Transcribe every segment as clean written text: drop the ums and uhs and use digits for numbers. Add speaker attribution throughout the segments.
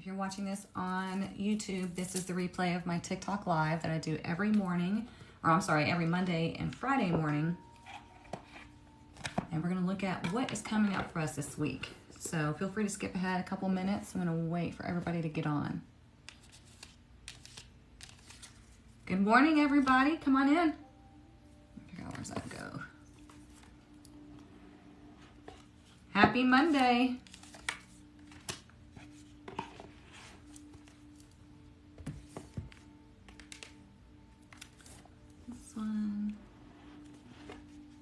Speaker 1: If you're watching this on YouTube, this is the replay of my TikTok live that I do every morning, or I'm sorry, every Monday and Friday morning. And we're gonna look at what is coming up for us this week. So feel free to skip ahead a couple minutes. I'm gonna wait for everybody to get on. Good morning, everybody. Come on in. Where's that go? Happy Monday. This one.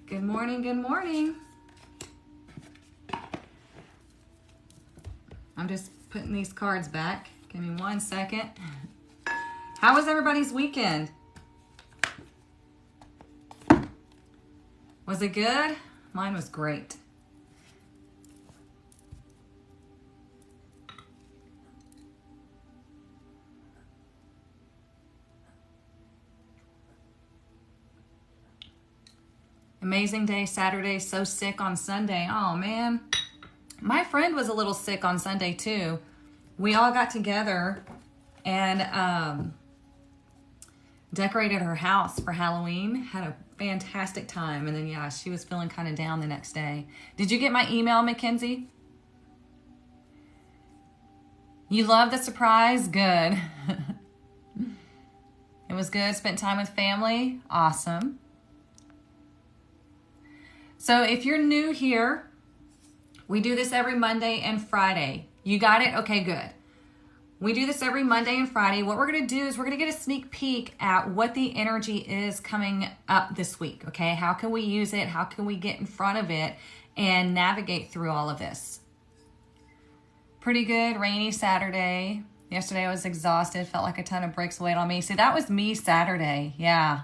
Speaker 1: Good morning, good morning. I'm just putting these cards back. Give me 1 second. How was everybody's weekend? Was it good? Mine was great. Amazing day Saturday, so sick on Sunday. Oh man. My friend was a little sick on Sunday too. We all got together and decorated her house for Halloween. Had a fantastic time. And then, yeah, she was feeling kind of down the next day. Did you get my email, Mackenzie? You love the surprise? Good. It was good. Spent time with family. Awesome. So if you're new here, we do this every Monday and Friday. You got it? Okay, good. We do this every Monday and Friday. What we're going to do is we're going to get a sneak peek at what the energy is coming up this week, okay? How can we use it? How can we get in front of it and navigate through all of this? Pretty good, rainy Saturday. Yesterday I was exhausted, felt like a ton of bricks weighed on me. See, that was me Saturday, yeah.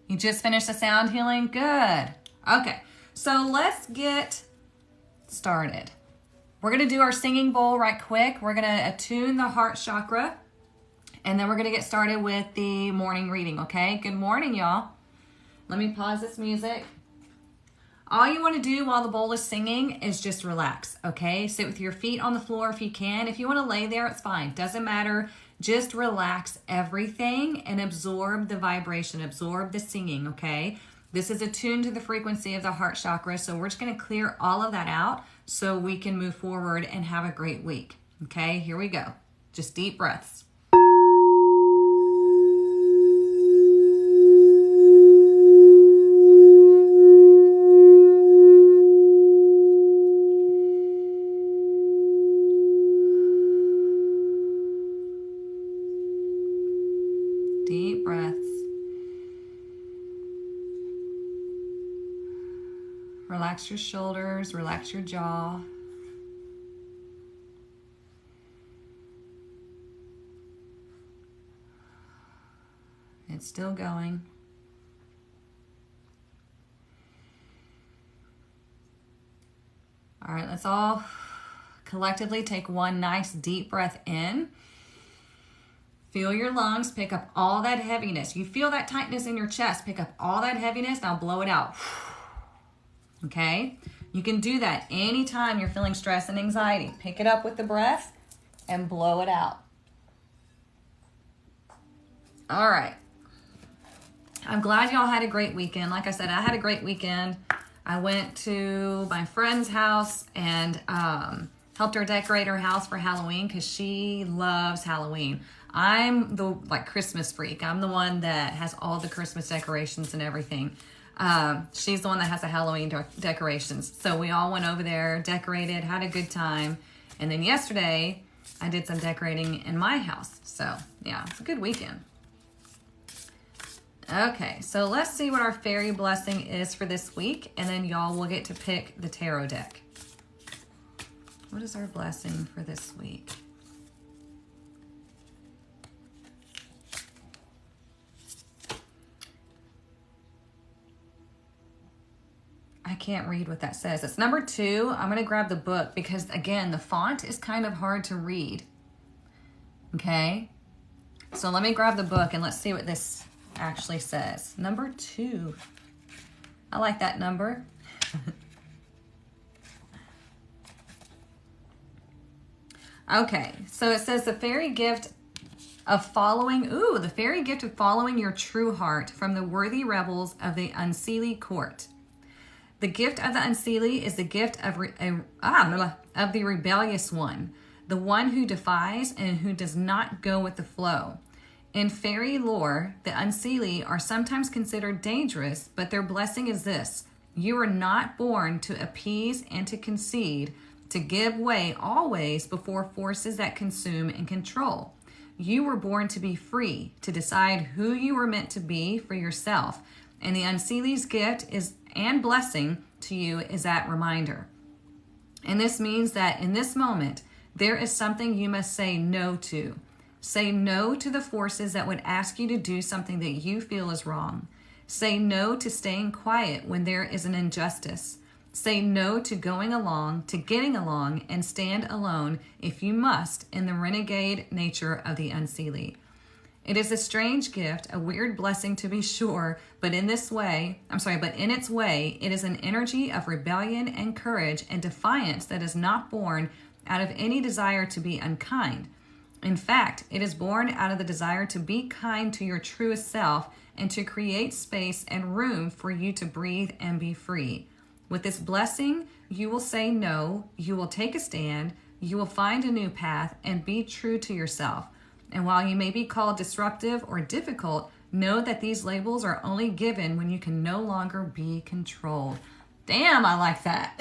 Speaker 1: You just finished the sound healing? Good. Okay, so let's get started. We're going to do our singing bowl right quick. We're going to attune the heart chakra. And then we're going to get started with the morning reading, okay? Good morning, y'all. Let me pause this music. All you want to do while the bowl is singing is just relax, okay? Sit with your feet on the floor if you can. If you want to lay there, it's fine. Doesn't matter. Just relax everything and absorb the vibration, absorb the singing, okay? This is attuned to the frequency of the heart chakra, so we're just going to clear all of that out so we can move forward and have a great week. Okay, here we go. Just deep breaths. Deep breaths. Relax your shoulders, relax your jaw. It's still going. All right, let's all collectively take one nice deep breath in. Feel your lungs, pick up all that heaviness. You feel that tightness in your chest, pick up all that heaviness, now blow it out. Okay? You can do that anytime you're feeling stress and anxiety. Pick it up with the breath and blow it out. All right. I'm glad y'all had a great weekend. Like I said, I had a great weekend. I went to my friend's house and helped her decorate her house for Halloween because she loves Halloween. I'm the Christmas freak. I'm the one that has all the Christmas decorations and everything. She's the one that has the Halloween decorations. So we all went over there, decorated, had a good time. And then yesterday, I did some decorating in my house. So yeah, it's a good weekend. Okay, so let's see what our fairy blessing is for this week. And then y'all will get to pick the tarot deck. What is our blessing for this week? I can't read what that says. It's number 2. I'm going to grab the book because, again, the font is kind of hard to read. Okay? So let me grab the book and let's see what this actually says. Number 2. I like that number. Okay, so it says the fairy gift of following, the fairy gift of following your true heart from the worthy rebels of the unseelie court. The gift of the unseelie is the gift of the rebellious one, the one who defies and who does not go with the flow. In fairy lore, the unseelie are sometimes considered dangerous, but their blessing is this: you are not born to appease and to concede, to give way always before forces that consume and control. You were born to be free, to decide who you were meant to be for yourself. And the unseelie's gift is and blessing to you is that reminder. And this means that in this moment, there is something you must say no to. Say no to the forces that would ask you to do something that you feel is wrong. Say no to staying quiet when there is an injustice. Say no to going along, to getting along, and stand alone if you must in the renegade nature of the unseelie. It is a strange gift, a weird blessing to be sure, but in its way, it is an energy of rebellion and courage and defiance that is not born out of any desire to be unkind. In fact, it is born out of the desire to be kind to your truest self and to create space and room for you to breathe and be free. With this blessing, you will say no, you will take a stand, you will find a new path and be true to yourself. And while you may be called disruptive or difficult, know that these labels are only given when you can no longer be controlled. Damn, I like that.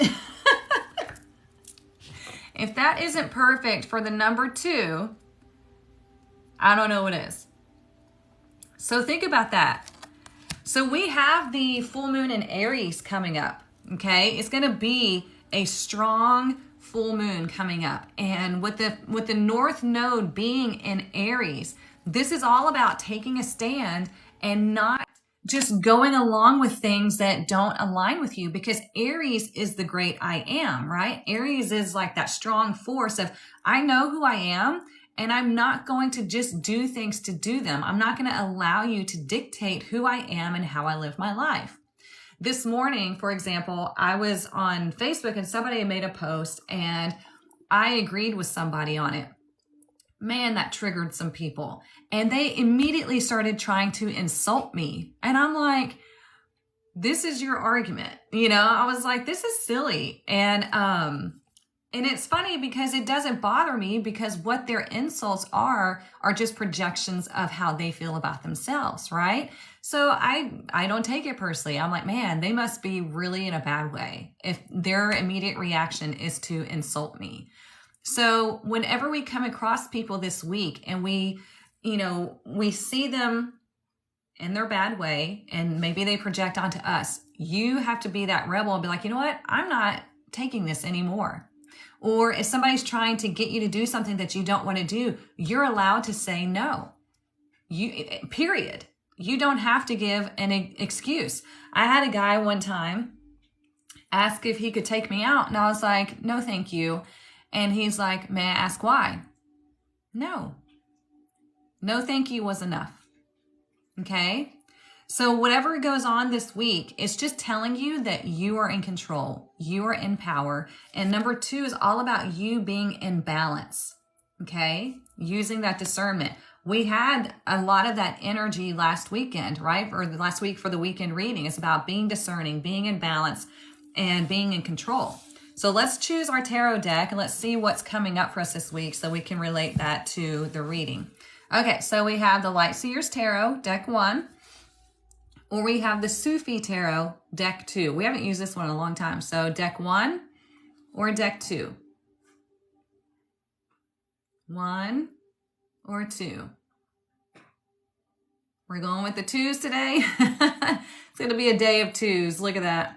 Speaker 1: If that isn't perfect for the number 2, I don't know what is. So think about that. So we have the full moon in Aries coming up, okay? It's going to be a strong full moon coming up. And with the North Node being in Aries, this is all about taking a stand and not just going along with things that don't align with you, because Aries is the great I am, right? Aries is like that strong force of, I know who I am, and I'm not going to just do things to do them. I'm not going to allow you to dictate who I am and how I live my life. This morning, for example, I was on Facebook and somebody made a post and I agreed with somebody on it. Man, that triggered some people. And they immediately started trying to insult me. And I'm like, this is your argument. I was like, this is silly. And it's funny because it doesn't bother me, because what their insults are just projections of how they feel about themselves, right? So I don't take it personally. I'm like, man, they must be really in a bad way if their immediate reaction is to insult me. So whenever we come across people this week and we see them in their bad way and maybe they project onto us, you have to be that rebel and be like, you know what? I'm not taking this anymore. Or if somebody's trying to get you to do something that you don't want to do, you're allowed to say no. Period. You don't have to give an excuse. I had a guy one time ask if he could take me out, and I was like, no, thank you. And he's like, may I ask why? No. No, thank you was enough. Okay? So whatever goes on this week, it's just telling you that you are in control. You are in power. And number 2 is all about you being in balance. Okay? Using that discernment. We had a lot of that energy last weekend, right? Or last week for the weekend reading. It's about being discerning, being in balance, and being in control. So let's choose our tarot deck and let's see what's coming up for us this week so we can relate that to the reading. Okay, so we have the Light Seers Tarot, deck 1. Or we have the Sufi Tarot, deck 2. We haven't used this one in a long time. So deck 1 or deck 2? 1 or 2? We're going with the 2s today. It's going to be a day of 2s. Look at that.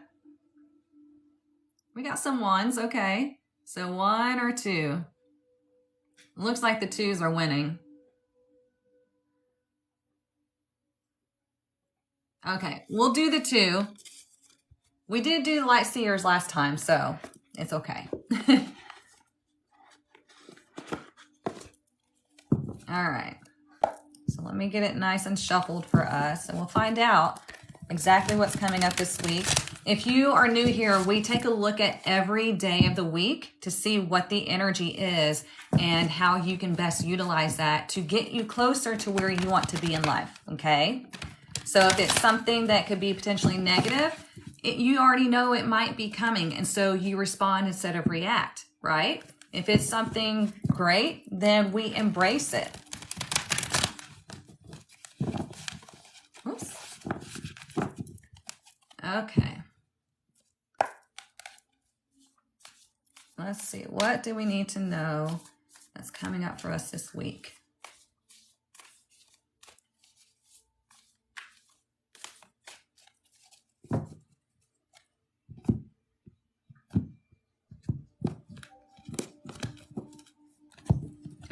Speaker 1: We got some 1s. Okay. So 1 or 2. Looks like the 2s are winning. Okay, we'll do the 2. We did do the Light Seers last time, so it's okay. All right. So let me get it nice and shuffled for us, and we'll find out exactly what's coming up this week If you are new here, we take a look at every day of the week to see what the energy is and how you can best utilize that to get you closer to where you want to be in life, okay? So if it's something that could be potentially negative, you already know it might be coming, and so you respond instead of react, right? If it's something great, then we embrace it. Oops. Okay. Let's see, what do we need to know that's coming up for us this week?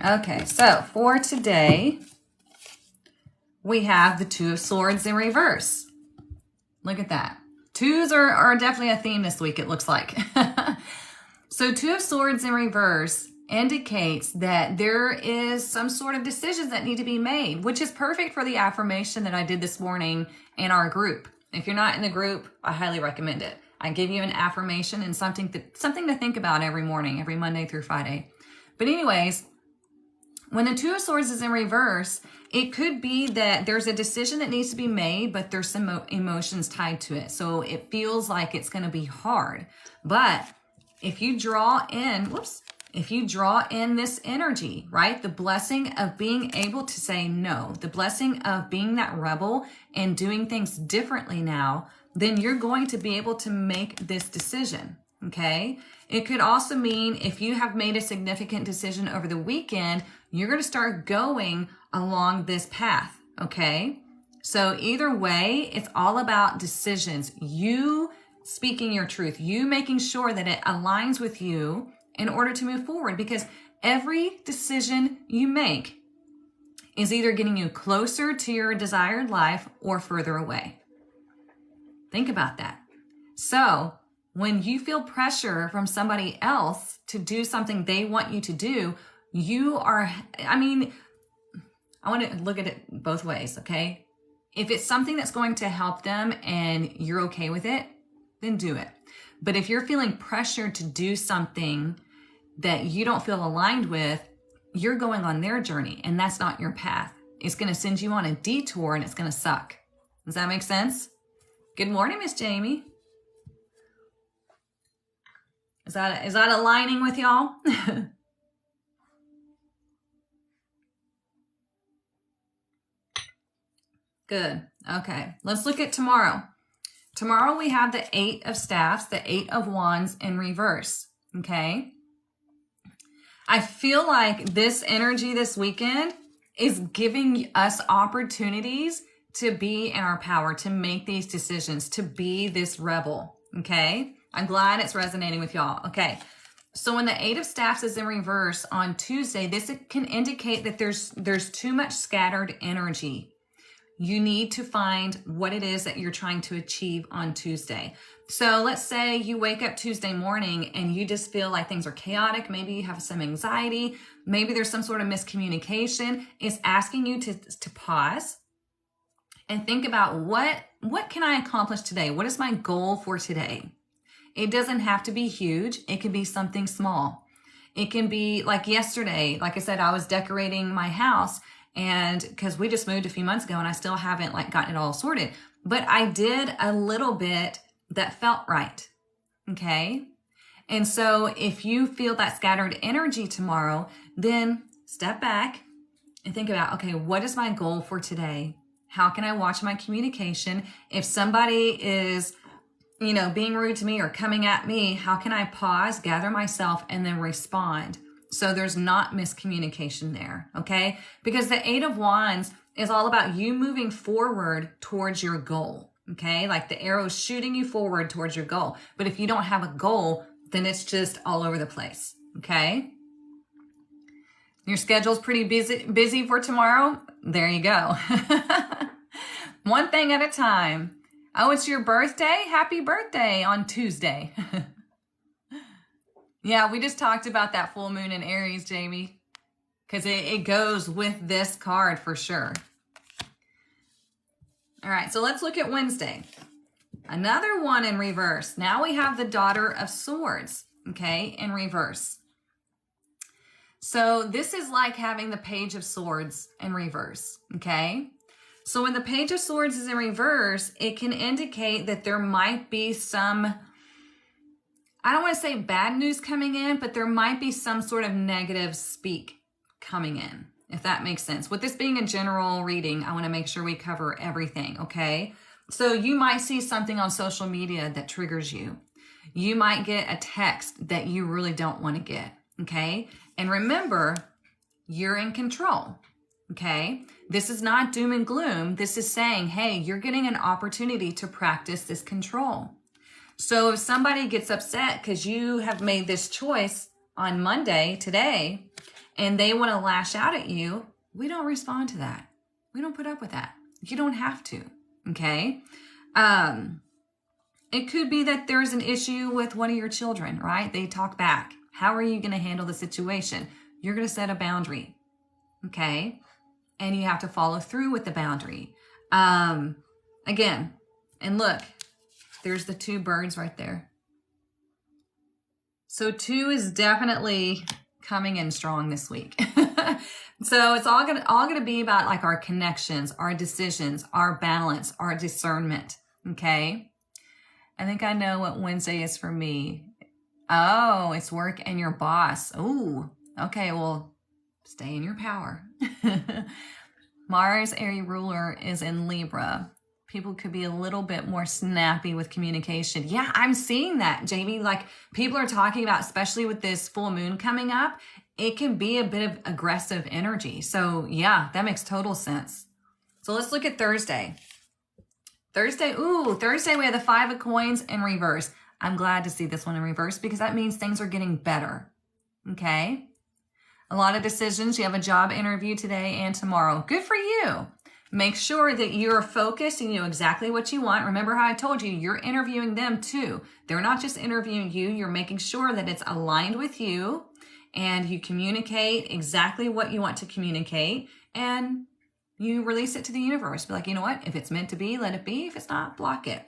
Speaker 1: Okay, so for today, we have the Two of Swords in reverse. Look at that. Twos are definitely a theme this week, it looks like. So Two of Swords in reverse indicates that there is some sort of decisions that need to be made, which is perfect for the affirmation that I did this morning in our group. If you're not in the group, I highly recommend it. I give you an affirmation and something to think about every morning, every Monday through Friday. But anyways, when the Two of Swords is in reverse, it could be that there's a decision that needs to be made, but there's some emotions tied to it. So it feels like it's going to be hard. But if you draw in, this energy, right? The blessing of being able to say no, the blessing of being that rebel and doing things differently now, then you're going to be able to make this decision, okay? It could also mean if you have made a significant decision over the weekend, you're going to start going along this path, okay? So either way, it's all about decisions. You speaking your truth, you making sure that it aligns with you in order to move forward, because every decision you make is either getting you closer to your desired life or further away. Think about that. So when you feel pressure from somebody else to do something they want you to do, I want to look at it both ways, okay? If it's something that's going to help them and you're okay with it, then do it. But if you're feeling pressured to do something that you don't feel aligned with, you're going on their journey and that's not your path. It's going to send you on a detour and it's going to suck. Does that make sense? Good morning, Miss Jamie. Is that aligning with y'all? Good. Okay, let's look at tomorrow. Tomorrow we have the Eight of Staffs, the Eight of Wands in reverse, okay? I feel like this energy this weekend is giving us opportunities to be in our power, to make these decisions, to be this rebel, okay? I'm glad it's resonating with y'all. Okay, so when the Eight of Staffs is in reverse on Tuesday, this can indicate that there's too much scattered energy. You need to find what it is that you're trying to achieve on Tuesday. So let's say you wake up Tuesday morning and you just feel like things are chaotic. Maybe you have some anxiety. Maybe there's some sort of miscommunication. It's asking you to pause and think about what can I accomplish today? What is my goal for today? It doesn't have to be huge. It can be something small. It can be like yesterday. Like I said, I was decorating my house, and because we just moved a few months ago and I still haven't gotten it all sorted, but I did a little bit that felt right. Okay. And so if you feel that scattered energy tomorrow, then step back and think about, okay, what is my goal for today? How can I watch my communication? If somebody is, being rude to me or coming at me, how can I pause, gather myself, and then respond? So there's not miscommunication there, okay? Because the Eight of Wands is all about you moving forward towards your goal, okay? Like the arrow's shooting you forward towards your goal. But if you don't have a goal, then it's just all over the place, okay? Your schedule's pretty busy for tomorrow? There you go. One thing at a time. Oh, it's your birthday? Happy birthday on Tuesday. Yeah, we just talked about that full moon in Aries, Jamie, because it goes with this card for sure. All right, so let's look at Wednesday. Another one in reverse. Now we have the Daughter of Swords, okay, in reverse. So this is like having the Page of Swords in reverse, okay? So when the Page of Swords is in reverse, it can indicate that there might be some, I don't want to say bad news coming in, but there might be some sort of negative speak coming in, if that makes sense. With this being a general reading, I want to make sure we cover everything, okay? So you might see something on social media that triggers you. You might get a text that you really don't want to get, okay? And remember, you're in control, okay? This is not doom and gloom. This is saying, hey, you're getting an opportunity to practice this control. So if somebody gets upset because you have made this choice on Monday, today, and they want to lash out at you, we don't respond to that. We don't put up with that. You don't have to, okay? It could be that there's an issue with one of your children, right? They talk back. How are you going to handle the situation? You're going to set a boundary, okay? And you have to follow through with the boundary. Again, and look, there's the 2 birds right there. So 2 is definitely coming in strong this week. So it's all gonna be about like our connections, our decisions, our balance, our discernment. Okay. I think I know what Wednesday is for me. Oh, it's work and your boss. Oh, okay. Well, stay in your power. Mars, Aries ruler, is in Libra. People could be a little bit more snappy with communication. Yeah, I'm seeing that, Jamie. Like people are talking about, especially with this full moon coming up, it can be a bit of aggressive energy. So yeah, that makes total sense. So let's look at Thursday. Thursday we have the 5 of coins in reverse. I'm glad to see this one in reverse because that means things are getting better. Okay. A lot of decisions. You have a job interview today and tomorrow. Good for you. Make sure that you're focused and you know exactly what you want. Remember how I told you, you're interviewing them too. They're not just interviewing you. You're making sure that it's aligned with you and you communicate exactly what you want to communicate and you release it to the universe. Be like, you know what? If it's meant to be, let it be. If it's not, block it.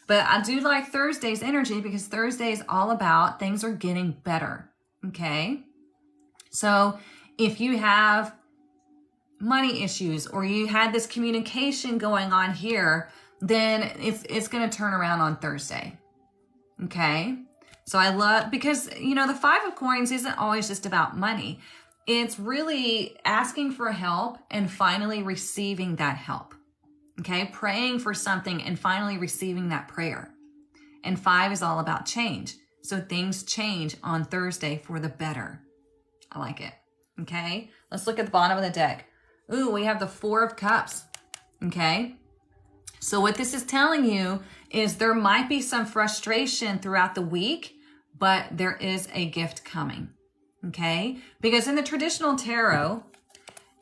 Speaker 1: But I do like Thursday's energy because Thursday is all about things are getting better. Okay. So if you have money issues or you had this communication going on here, then it's going to turn around on Thursday. Okay. So I love, because, you know, the 5 of coins isn't always just about money. It's really asking for help and finally receiving that help. Okay. Praying for something and finally receiving that prayer. And 5 is all about change. So things change on Thursday for the better. I like it. Okay. Let's look at the bottom of the deck. Ooh, we have the 4 of Cups. Okay. So what this is telling you is there might be some frustration throughout the week, but there is a gift coming. Okay. Because in the traditional tarot,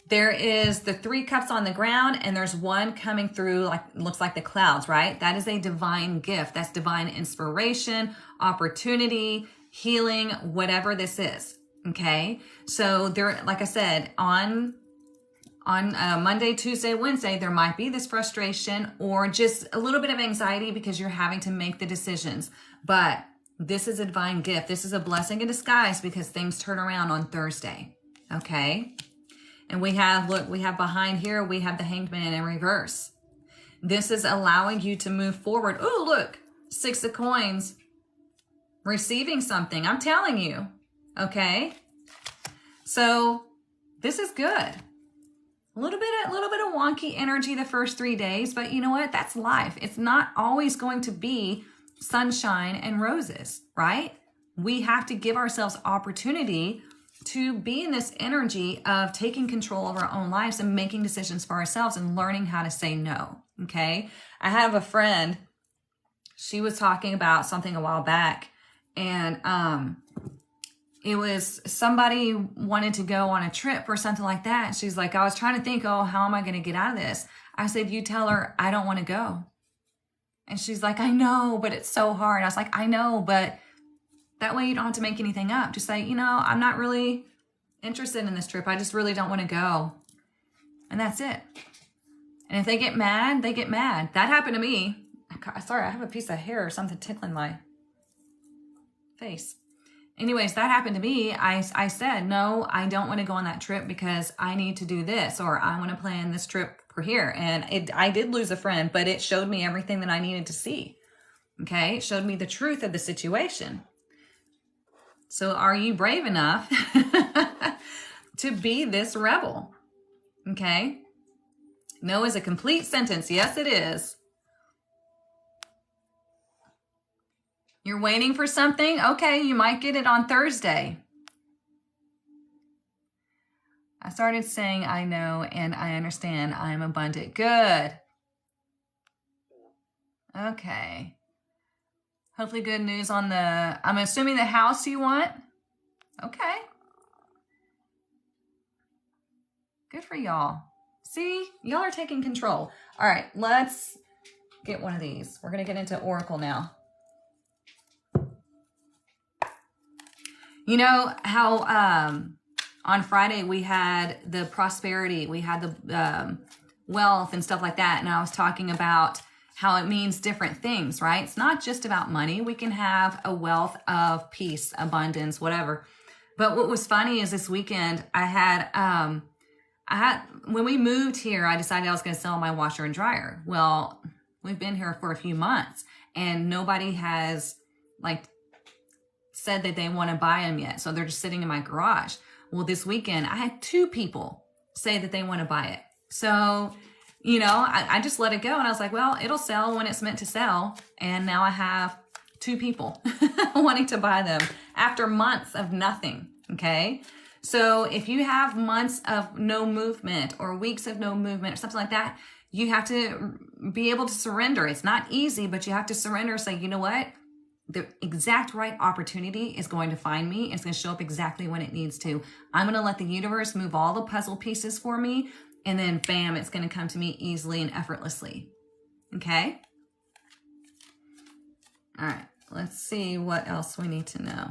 Speaker 1: there is the 3 cups on the ground and there's one coming through like, looks like the clouds, right? That is a divine gift. That's divine inspiration, opportunity, healing, whatever this is. Okay. So there, like I said, on Monday, Tuesday, Wednesday, there might be this frustration or just a little bit of anxiety because you're having to make the decisions. But this is a divine gift. This is a blessing in disguise because things turn around on Thursday. Okay. And we have, look, we have behind here, we have the Hanged Man in reverse. This is allowing you to move forward. Oh, look, 6 of coins, receiving something. I'm telling you. Okay. So this is good. A little bit of wonky energy the first 3 days, but you know what? That's life. It's not always going to be sunshine and roses, right? We have to give ourselves opportunity to be in this energy of taking control of our own lives and making decisions for ourselves and learning how to say no. Okay. I have a friend, she was talking about something a while back and, it was somebody wanted to go on a trip or something like that. And she's like, I was trying to think, oh, how am I going to get out of this? I said, you tell her, I don't want to go. And she's like, I know, but it's so hard. I was like, I know, but that way you don't have to make anything up. Just say, you know, I'm not really interested in this trip. I just really don't want to go. And that's it. And if they get mad, they get mad. That happened to me. Sorry, I have a piece of hair or something tickling my face. Anyways, that happened to me. I said, no, I don't want to go on that trip because I need to do this, or I want to plan this trip for here. And I did lose a friend, but it showed me everything that I needed to see. Okay. It showed me the truth of the situation. So are you brave enough to be this rebel? Okay. No is a complete sentence. Yes, it is. You're waiting for something? Okay, you might get it on Thursday. I started saying I know and I understand I'm abundant. Good. Okay. Hopefully good news on the, I'm assuming the house you want? Okay. Good for y'all. See, y'all are taking control. All right, let's get one of these. We're going to get into Oracle now. You know how on Friday we had the prosperity, we had the wealth and stuff like that. And I was talking about how it means different things, right? It's not just about money. We can have a wealth of peace, abundance, whatever. But what was funny is this weekend I had when we moved here, I decided I was going to sell my washer and dryer. Well, we've been here for a few months and nobody has said that they want to buy them yet. So they're just sitting in my garage. Well, this weekend I had 2 people say that they want to buy it. So, you know, I just let it go. And I was like, well, it'll sell when it's meant to sell. And now I have 2 people wanting to buy them after months of nothing. Okay. So if you have months of no movement or weeks of no movement or something like that, you have to be able to surrender. It's not easy, but you have to surrender. Say, you know what? The exact right opportunity is going to find me. It's going to show up exactly when it needs to. I'm going to let the universe move all the puzzle pieces for me. And then bam, it's going to come to me easily and effortlessly. Okay. All right. Let's see what else we need to know.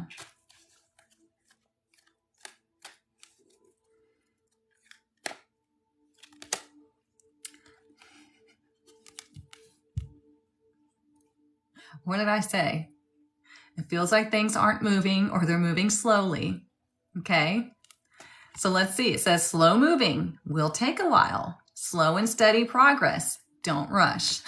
Speaker 1: What did I say? It feels like things aren't moving or they're moving slowly. Okay. So let's see. It says slow moving will take a while. Slow and steady progress. Don't rush.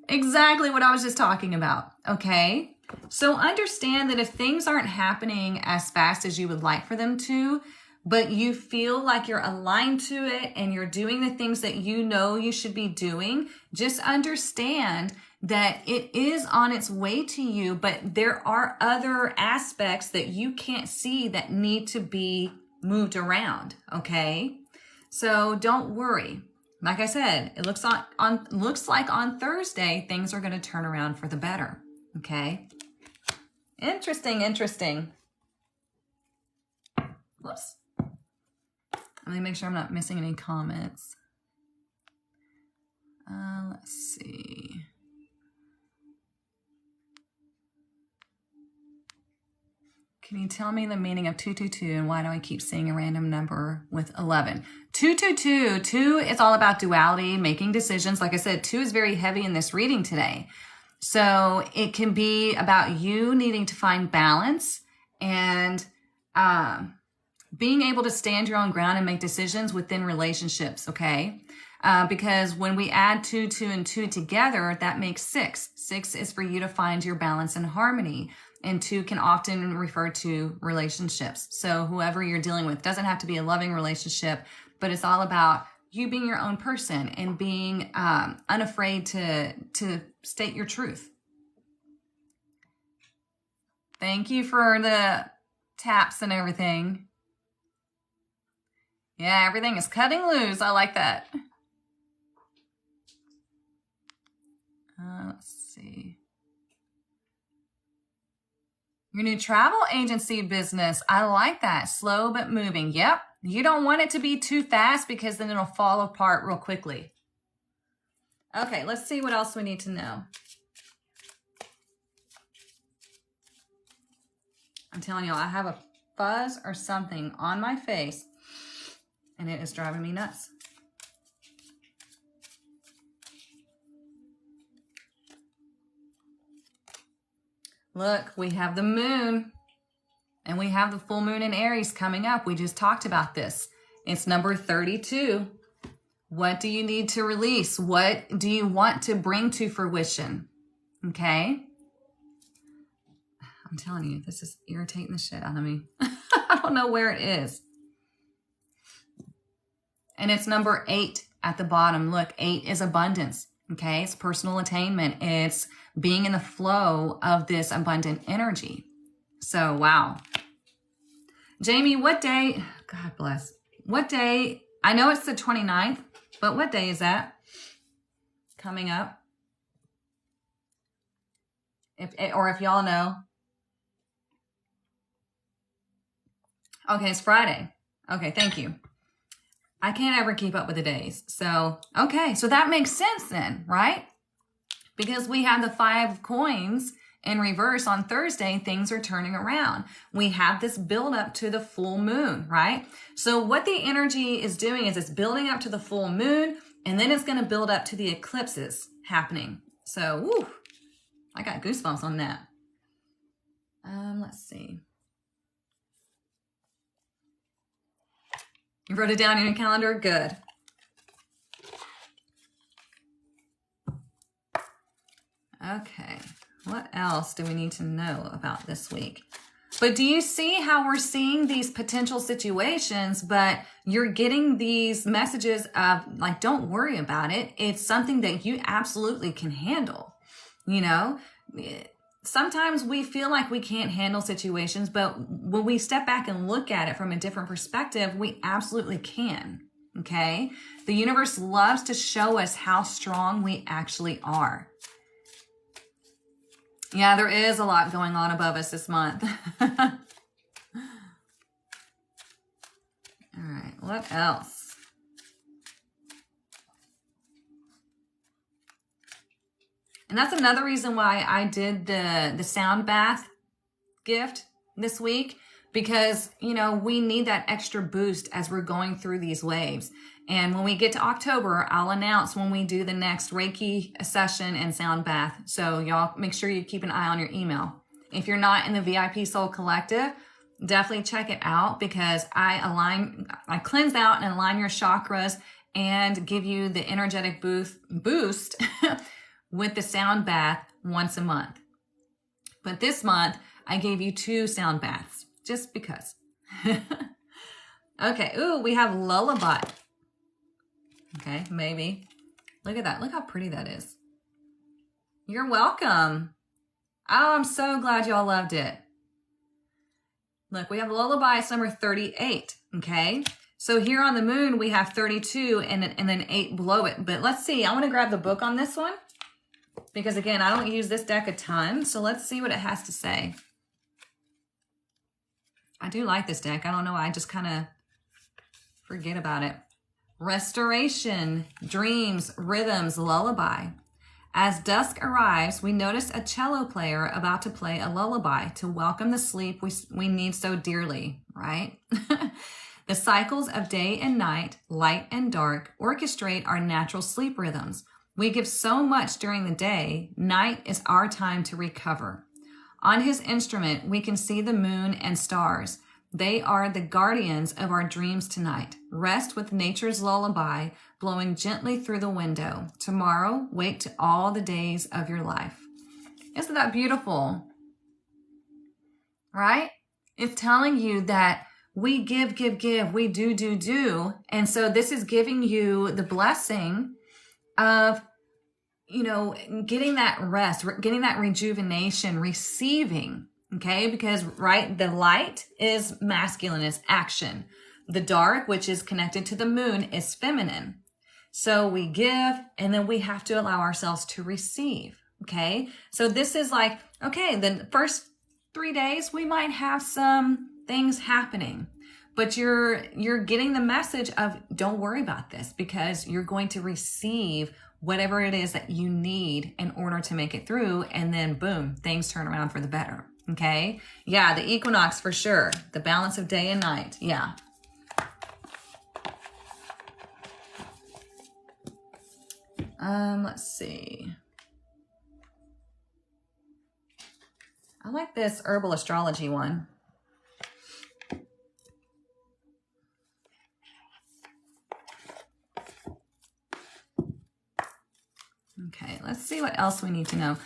Speaker 1: Exactly what I was just talking about. Okay. So understand that if things aren't happening as fast as you would like for them to, but you feel like you're aligned to it and you're doing the things that you know you should be doing, just understand that it is on its way to you, but there are other aspects that you can't see that need to be moved around, okay? So don't worry. Like I said, it looks like on Thursday, things are going to turn around for the better, okay? Interesting. Whoops. Let me make sure I'm not missing any comments. Let's see. Can you tell me the meaning of 222 and why do I keep seeing a random number with 11? 222, 2 is all about duality, making decisions. Like I said, 2 is very heavy in this reading today. So it can be about you needing to find balance and being able to stand your own ground and make decisions within relationships, okay? Because when we add 2, 2, and 2 together, that makes 6. 6 is for you to find your balance and harmony. And 2 can often refer to relationships. So whoever you're dealing with doesn't have to be a loving relationship, but it's all about you being your own person and being unafraid to state your truth. Thank you for the taps and everything. Yeah, everything is cutting loose. I like that. Let's see. Your new travel agency business. I like that. Slow but moving. Yep. You don't want it to be too fast because then it'll fall apart real quickly. Okay, let's see what else we need to know. I'm telling you, I have a fuzz or something on my face and it is driving me nuts. Look, we have the moon and we have the full moon in Aries coming up. We just talked about this. It's number 32. What do you need to release? What do you want to bring to fruition? Okay. I'm telling you, this is irritating the shit out of me. I don't know where it is. And it's number 8 at the bottom. Look, 8 is abundance. Okay. It's personal attainment. It's being in the flow of this abundant energy. So, wow. Jamie, what day? God bless. What day? I know it's the 29th, but what day is that coming up? If y'all know. Okay, it's Friday. Okay, thank you. I can't ever keep up with the days. So, okay, so that makes sense then, right? Because we have the 5 of coins in reverse on Thursday, things are turning around. We have this build up to the full moon, right? So what the energy is doing is it's building up to the full moon, and then it's going to build up to the eclipses happening. So, woo, I got goosebumps on that. Let's see. You wrote it down in your calendar? Good. Okay. What else do we need to know about this week? But do you see how we're seeing these potential situations, but you're getting these messages of like, don't worry about it. It's something that you absolutely can handle. You know, sometimes we feel like we can't handle situations, but when we step back and look at it from a different perspective, we absolutely can. Okay. The universe loves to show us how strong we actually are. Yeah, there is a lot going on above us this month. All right, what else? And that's another reason why I did the sound bath gift this week, because, you know, we need that extra boost as we're going through these waves. And when we get to October, I'll announce when we do the next Reiki session and sound bath. So y'all make sure you keep an eye on your email. If you're not in the VIP Soul Collective, definitely check it out, because I cleanse out and align your chakras and give you the energetic boost with the sound bath once a month. But this month, I gave you 2 sound baths just because. Okay. Ooh, we have lullaby. Okay, maybe. Look at that. Look how pretty that is. You're welcome. Oh, I'm so glad y'all loved it. Look, we have lullaby. It's number 38. Okay. So here on the moon, we have 32 and then 8 below it. But let's see. I want to grab the book on this one, because again, I don't use this deck a ton. So let's see what it has to say. I do like this deck. I don't know why. I just kind of forget about it. Restoration, dreams, rhythms, lullaby. As dusk arrives, we notice a cello player about to play a lullaby to welcome the sleep we need so dearly, right? The cycles of day and night, light and dark, orchestrate our natural sleep rhythms. We give so much during the day. Night is our time to recover. On his instrument, we can see the moon and stars. They are the guardians of our dreams tonight. Rest with nature's lullaby, blowing gently through the window. Tomorrow, wake to all the days of your life. Isn't that beautiful? Right? It's telling you that we give, we do. And so this is giving you the blessing of, you know, getting that rest, getting that rejuvenation, receiving. Okay, because, right, the light is masculine, is action. The dark, which is connected to the moon, is feminine. So we give, and then we have to allow ourselves to receive. Okay, so this is like, okay, the first 3 days, we might have some things happening, but you're getting the message of don't worry about this, because you're going to receive whatever it is that you need in order to make it through. And then boom, things turn around for the better. Okay. Yeah. The equinox for sure. The balance of day and night. Yeah. Let's see. I like this herbal astrology one. Okay, let's see what else we need to know.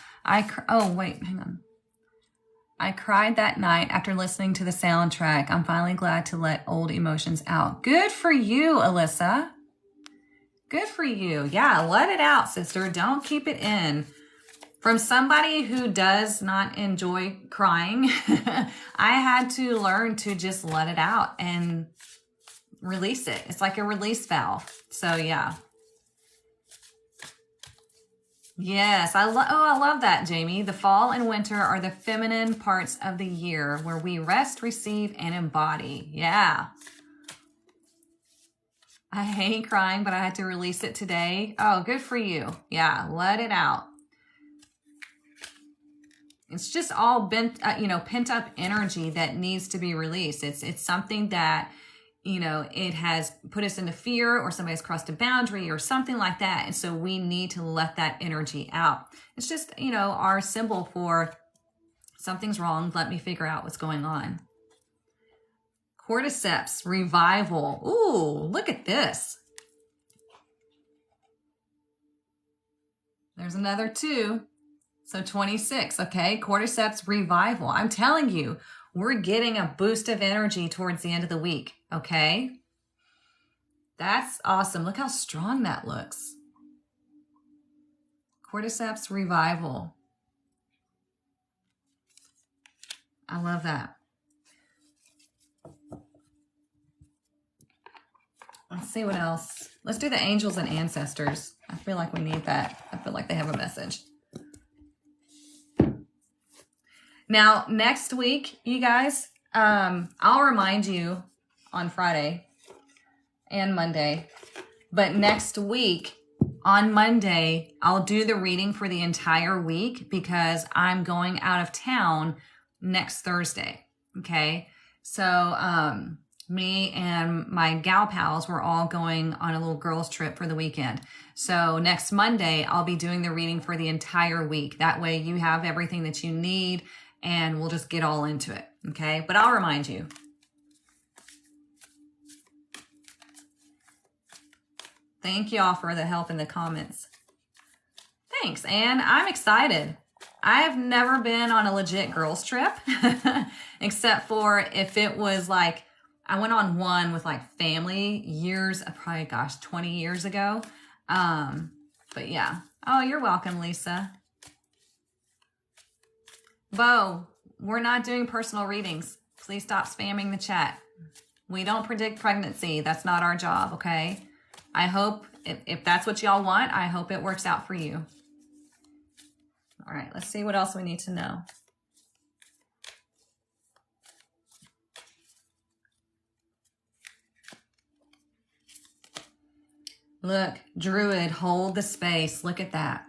Speaker 1: Oh, wait, hang on. I cried that night after listening to the soundtrack. I'm finally glad to let old emotions out. Good for you, Alyssa. Good for you. Yeah, let it out, sister. Don't keep it in. From somebody who does not enjoy crying, I had to learn to just let it out and release it. It's like a release valve. So, yeah. Yes, I love that, Jamie. The fall and winter are the feminine parts of the year where we rest, receive, and embody. Yeah. I hate crying, but I had to release it today. Oh, good for you. Yeah, let it out. It's just all pent up energy that needs to be released. It's something that, it has put us into fear, or somebody has crossed a boundary or something like that. And so we need to let that energy out. It's just, our symbol for something's wrong. Let me figure out what's going on. Cordyceps revival. Ooh, look at this. There's another 2. So 26, okay? Cordyceps revival. I'm telling you, we're getting a boost of energy towards the end of the week, okay? That's awesome. Look how strong that looks. Cordyceps revival. I love that. Let's see what else. Let's do the angels and ancestors. I feel like we need that. I feel like they have a message. Now, next week, you guys, I'll remind you on Friday and Monday, but next week on Monday, I'll do the reading for the entire week because I'm going out of town next Thursday. Okay. So, me and my gal pals, we're all going on a little girls trip for the weekend. So next Monday, I'll be doing the reading for the entire week. That way you have everything that you need and we'll just get all into it. Okay. But I'll remind you. Thank y'all for the help in the comments. Thanks. And I'm excited. I have never been on a legit girls trip except for if it was like, I went on one with like family years, probably 20 years ago. But yeah. Oh, you're welcome, Lisa. Bo, we're not doing personal readings. Please stop spamming the chat. We don't predict pregnancy. That's not our job, okay? I hope, if that's what y'all want, I hope it works out for you. All right, let's see what else we need to know. Look, Druid, hold the space. Look at that.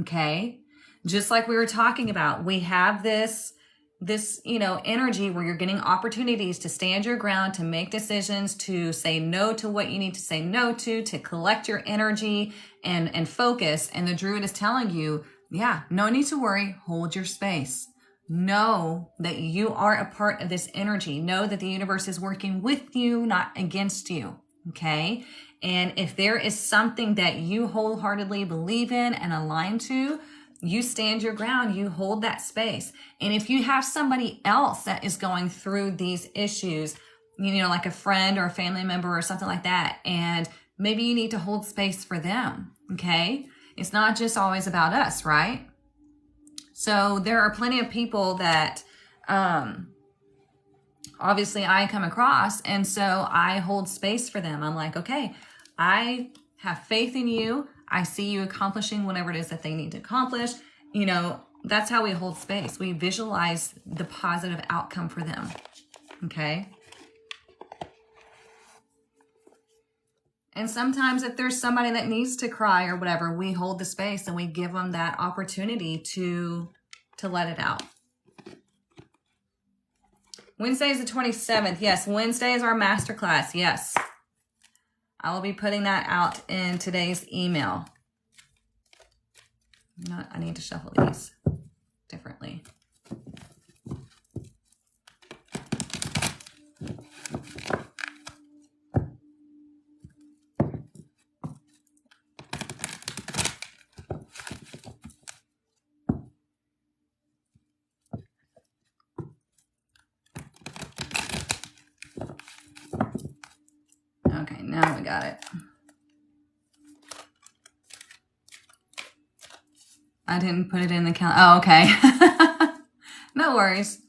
Speaker 1: Okay? Just like we were talking about, we have this energy where you're getting opportunities to stand your ground, to make decisions, to say no to what you need to say no to collect your energy and focus. And the Druid is telling you, yeah, no need to worry. Hold your space. Know that you are a part of this energy. Know that the universe is working with you, not against you. Okay? And if there is something that you wholeheartedly believe in and align to, you stand your ground, you hold that space. And if you have somebody else that is going through these issues, like a friend or a family member or something like that, and maybe you need to hold space for them, okay? It's not just always about us, right? So there are plenty of people that obviously I come across, and so I hold space for them. I'm like, okay, I have faith in you. I see you accomplishing whatever it is that they need to accomplish. That's how we hold space. We visualize the positive outcome for them. Okay. And sometimes if there's somebody that needs to cry or whatever, we hold the space and we give them that opportunity to let it out. Wednesday is the 27th. Yes, Wednesday is our masterclass. Yes. I will be putting that out in today's email. I need to shuffle these differently. I got it. I didn't put it in the calendar. Oh, okay. No worries.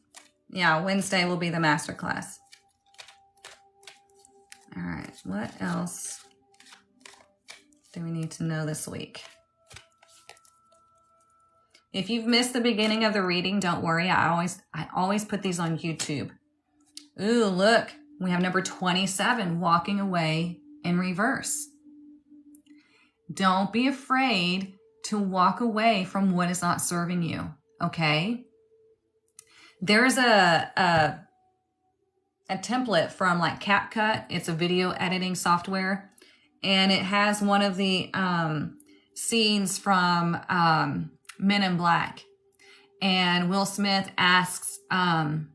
Speaker 1: Yeah, Wednesday will be the masterclass. All right, what else do we need to know this week? If you've missed the beginning of the reading, don't worry. I always put these on YouTube. Ooh, look, we have number 27, walking away in reverse. Don't be afraid to walk away from what is not serving you, okay? There's a template from like CapCut. It's a video editing software, and it has one of the scenes from Men in Black. And Will Smith asks, oh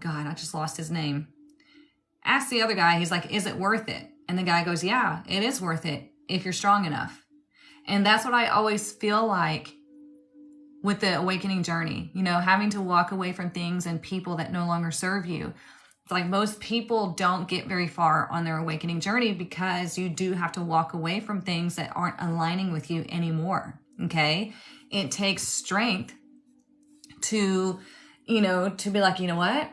Speaker 1: God, I just lost his name. Asks the other guy, he's like, is it worth it? And the guy goes, yeah, it is worth it if you're strong enough. And that's what I always feel like with the awakening journey, you know, having to walk away from things and people that no longer serve you. It's like most people don't get very far on their awakening journey because you do have to walk away from things that aren't aligning with you anymore, okay? It takes strength to, you know, to be like, you know what?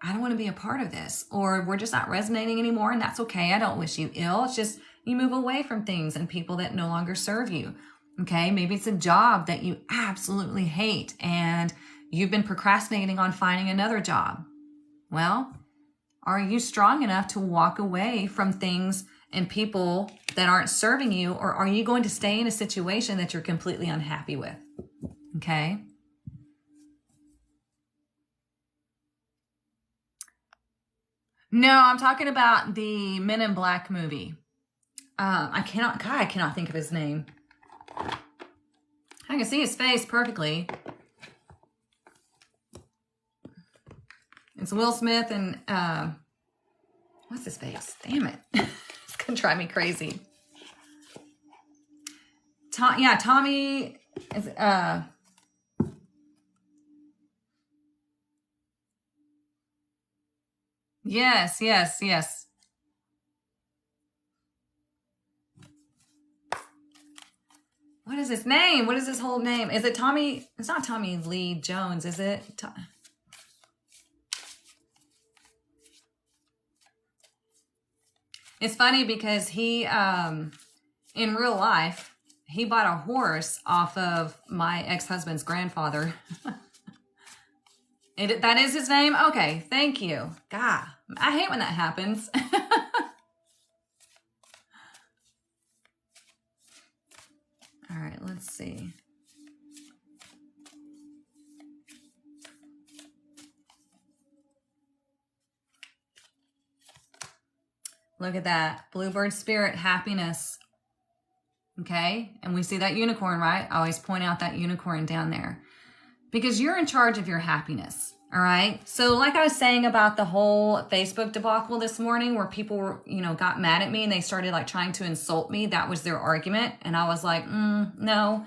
Speaker 1: I don't want to be a part of this, or we're just not resonating anymore, and that's okay. I don't wish you ill. It's just you move away from things and people that no longer serve you. Okay, maybe it's a job that you absolutely hate and you've been procrastinating on finding another job. Well, are you strong enough to walk away from things and people that aren't serving you, or are you going to stay in a situation that you're completely unhappy with? Okay. No, I'm talking about the Men in Black movie. I cannot think of his name. I can see his face perfectly. It's Will Smith and, what's his face? Damn it. It's going to drive me crazy. Tommy is, yes. What is his name? What is his whole name? Is it Tommy? It's not Tommy Lee Jones, is it? It's funny because he, in real life, he bought a horse off of my ex-husband's grandfather. That is his name? Okay, thank you. God, I hate when that happens. All right, let's see. Look at that. Bluebird spirit, happiness. Okay, and we see that unicorn, right? I always point out that unicorn down there. Because you're in charge of your happiness, all right? So like I was saying about the whole Facebook debacle this morning where people were, you know, got mad at me and they started like trying to insult me. That was their argument. And I was like, no.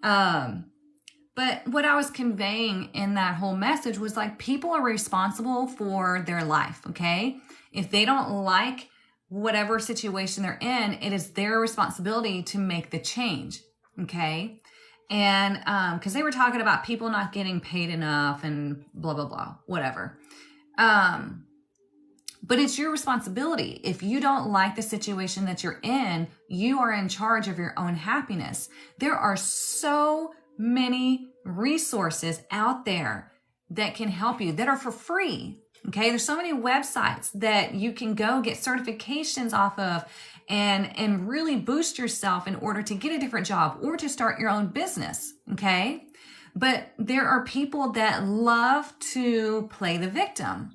Speaker 1: But what I was conveying in that whole message was like, people are responsible for their life, okay? If they don't like whatever situation they're in, it is their responsibility to make the change, okay? And because they were talking about people not getting paid enough and blah, blah, blah, whatever. But it's your responsibility. If you don't like the situation that you're in, you are in charge of your own happiness. There are so many resources out there that can help you that are for free. Okay, there's so many websites that you can go get certifications off of and really boost yourself in order to get a different job or to start your own business, okay? But there are people that love to play the victim.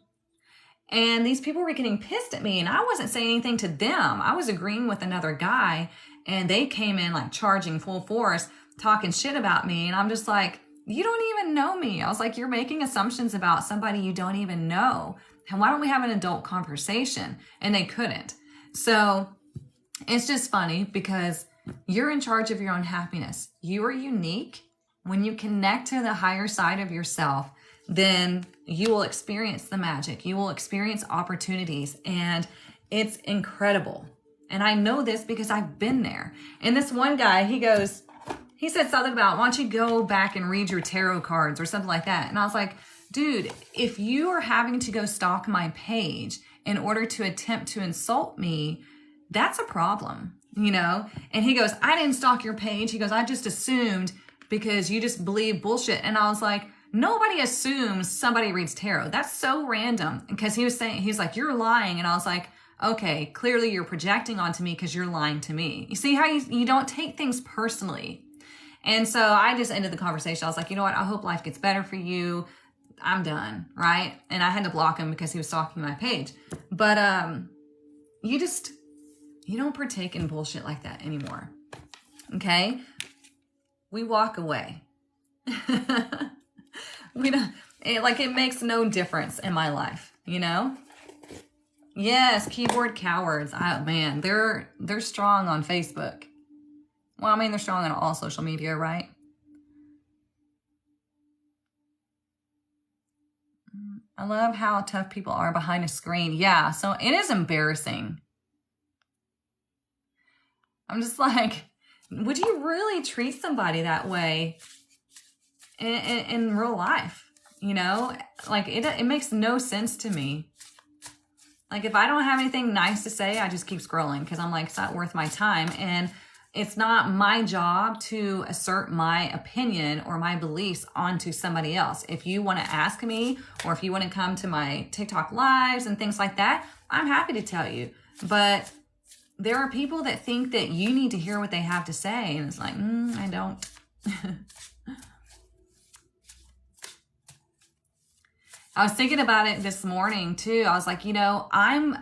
Speaker 1: And these people were getting pissed at me and I wasn't saying anything to them. I was agreeing with another guy and they came in like charging full force, talking shit about me. And I'm just like, you don't even know me. I was like, you're making assumptions about somebody you don't even know. And why don't we have an adult conversation? And they couldn't. So it's just funny because you're in charge of your own happiness. You are unique. When you connect to the higher side of yourself, then you will experience the magic. You will experience opportunities. And It's incredible. And I know this because I've been there. And this one guy, he said something about, why don't you go back and read your tarot cards or something like that. And I was like, dude, if you are having to go stalk my page in order to attempt to insult me, that's a problem, you know? And he goes, I didn't stalk your page. He goes, I just assumed because you just believe bullshit. And I was like, nobody assumes somebody reads tarot. That's so random. Because he's like, you're lying. And I was like, okay, clearly you're projecting onto me because you're lying to me. You see how you don't take things personally. And so I just ended the conversation. I was like, you know what? I hope life gets better for you. I'm done, right? And I had to block him because he was stalking my page. But you don't partake in bullshit like that anymore. Okay? We walk away. It makes no difference in my life, you know? Yes, keyboard cowards. Man, they're strong on Facebook. Well, I mean, they're strong on all social media, right? I love how tough people are behind a screen. Yeah, so it is embarrassing. I'm just like, would you really treat somebody that way in real life? You know, like it makes no sense to me. Like if I don't have anything nice to say, I just keep scrolling because I'm like, it's not worth my time. And it's not my job to assert my opinion or my beliefs onto somebody else. If you want to ask me or if you want to come to my TikTok lives and things like that, I'm happy to tell you. But there are people that think that you need to hear what they have to say. And it's like, I don't. I was thinking about it this morning too. I was like, you know, I'm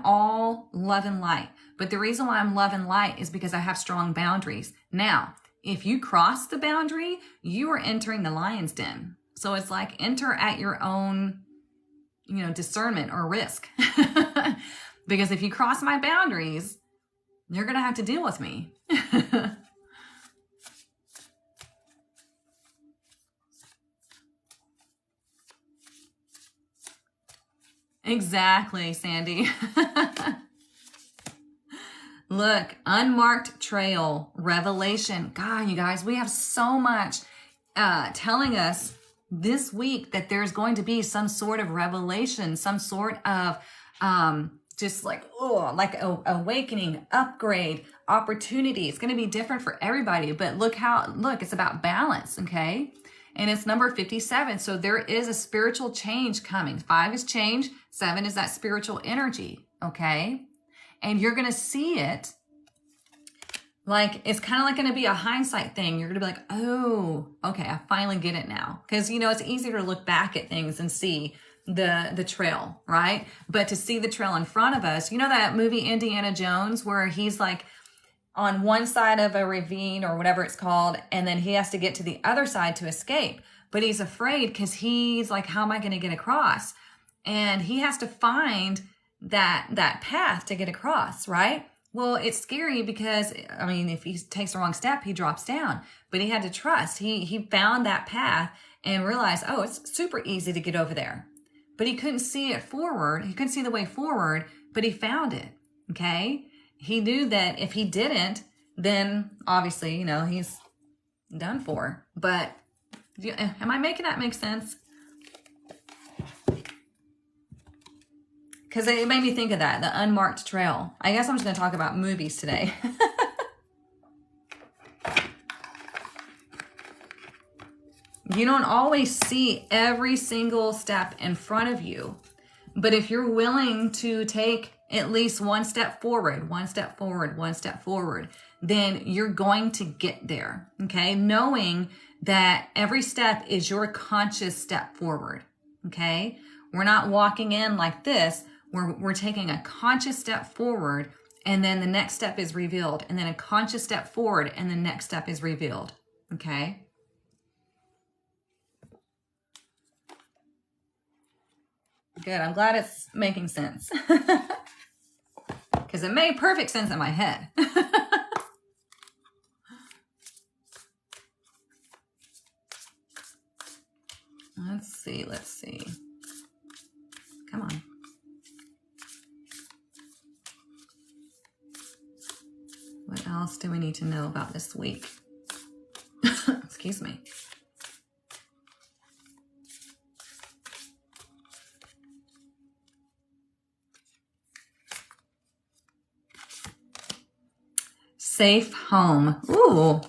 Speaker 1: all love and light. But the reason why I'm love and light is because I have strong boundaries. Now, if you cross the boundary, you are entering the lion's den. So it's like enter at your own, you know, discernment or risk. Because if you cross my boundaries, you're going to have to deal with me. Exactly, Sandy. Look, unmarked trail, revelation. God, you guys, we have so much telling us this week that there's going to be some sort of revelation, some sort of just like awakening, upgrade, opportunity. It's going to be different for everybody. But look, it's about balance, okay? And it's number 57. So there is a spiritual change coming. 5 is change. 7 is that spiritual energy, okay? And you're going to see it like, it's kind of like going to be a hindsight thing. You're going to be like, oh, okay, I finally get it now. Because, you know, it's easier to look back at things and see the trail, right? But to see the trail in front of us, you know that movie Indiana Jones where he's like on one side of a ravine or whatever it's called, and then he has to get to the other side to escape. But he's afraid because he's like, how am I going to get across? And he has to find that path to get across, right? Well, it's scary because, I mean, if he takes the wrong step, he drops down. But he had to trust. He found that path and realized, oh, it's super easy to get over there. But he couldn't see it forward. He couldn't see the way forward, but he found it, okay? He knew that if he didn't, then obviously, you know, he's done for. But am I making that make sense? Because it made me think of that, the unmarked trail. I guess I'm just going to talk about movies today. You don't always see every single step in front of you. But if you're willing to take at least one step forward, one step forward, one step forward, then you're going to get there, okay? Knowing that every step is your conscious step forward, okay? We're not walking in like this. We're taking a conscious step forward, and then the next step is revealed, and then a conscious step forward, and the next step is revealed, okay? Good. I'm glad it's making sense. Because it made perfect sense in my head. Let's see. Come on. else do we need to know about this week? Excuse me. Safe home. Ooh.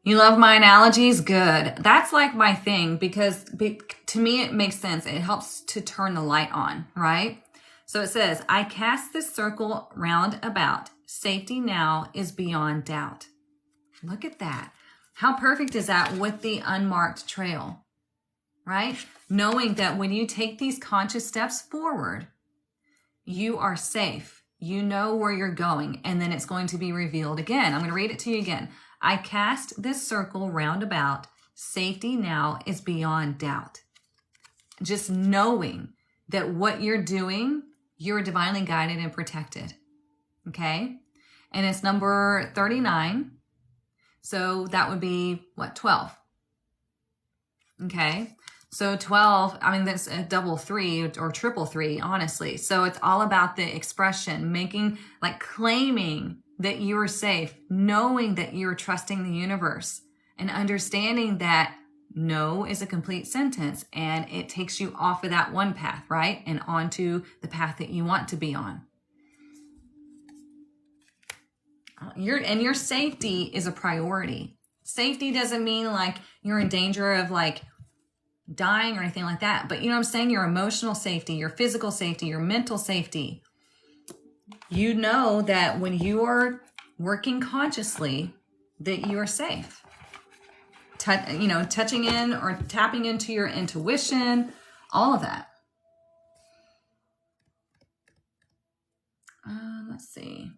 Speaker 1: You love my analogies? Good. That's like my thing because to me it makes sense. It helps to turn the light on, right? So it says, I cast this circle round about. Safety now is beyond doubt. Look at that. How perfect is that with the unmarked trail, right? Knowing that when you take these conscious steps forward, you are safe. You know where you're going, and then it's going to be revealed again. I'm going to read it to you again. I cast this circle round about. Safety now is beyond doubt. Just knowing that what you're doing, you're divinely guided and protected. Okay? And it's number 39. So that would be, what, 12? Okay? So 12, I mean, that's a double 3 or triple 3, honestly. So it's all about the expression, making, like claiming that you are safe, knowing that you're trusting the universe, and understanding that no is a complete sentence and it takes you off of that one path, right? And onto the path that you want to be on. Your safety is a priority. Safety doesn't mean like you're in danger of like dying or anything like that. But you know what I'm saying? Your emotional safety, your physical safety, your mental safety. You know that when you are working consciously, that you are safe. Touching in or tapping into your intuition, all of that. Let's see.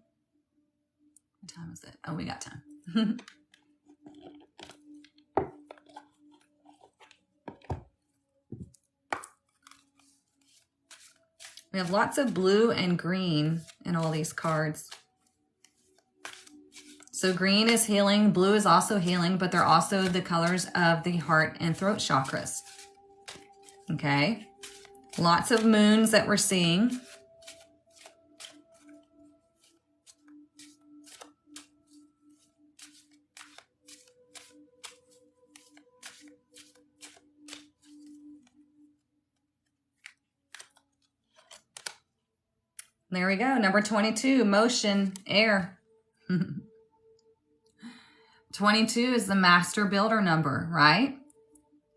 Speaker 1: What time is it? Oh, we got time. We have lots of blue and green in all these cards. So green is healing, blue is also healing, but they're also the colors of the heart and throat chakras. Okay? Lots of moons that we're seeing. There we go. Number 22, motion, air. 22 is the master builder number, right?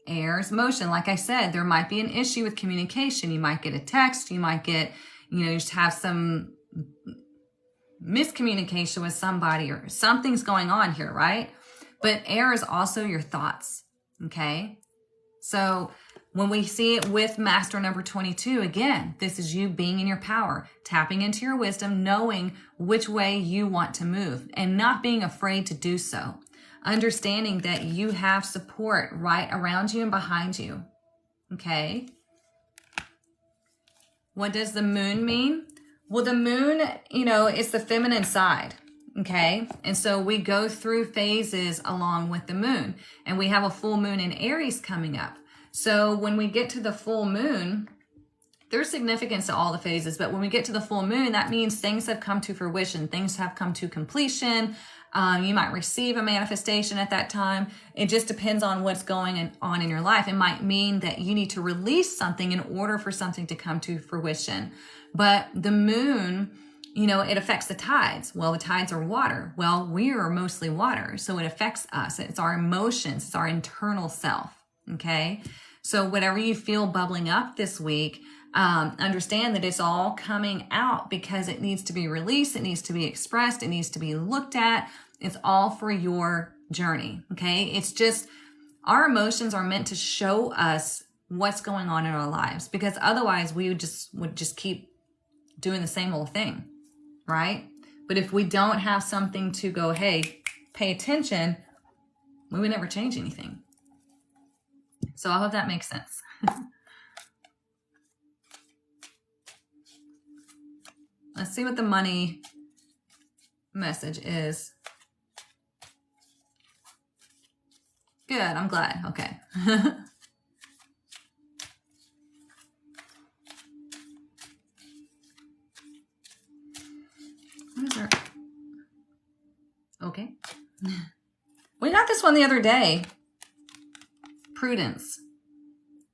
Speaker 1: Air is motion. Like I said, there might be an issue with communication. You might get a text. You might get, you just have some miscommunication with somebody or something's going on here, right? But air is also your thoughts, okay? So when we see it with master number 22, again, this is you being in your power, tapping into your wisdom, knowing which way you want to move and not being afraid to do so. Understanding that you have support right around you and behind you. Okay? What does the moon mean? Well, the moon, it's the feminine side. Okay? And so we go through phases along with the moon. And we have a full moon in Aries coming up. So when we get to the full moon, there's significance to all the phases, but when we get to the full moon, that means things have come to fruition. Things have come to completion. You might receive a manifestation at that time. It just depends on what's going on in your life. It might mean that you need to release something in order for something to come to fruition. But the moon, it affects the tides. Well, the tides are water. Well, we are mostly water, so it affects us. It's our emotions. It's our internal self. Okay? So whatever you feel bubbling up this week, understand that it's all coming out because it needs to be released. It needs to be expressed. It needs to be looked at. It's all for your journey. Okay. It's just our emotions are meant to show us what's going on in our lives, because otherwise we would just keep doing the same old thing. Right. But if we don't have something to go, hey, pay attention, we would never change anything. So I hope that makes sense. Let's see what the money message is. Good, I'm glad. Okay. What is our Okay. We got this one the other day. Prudence.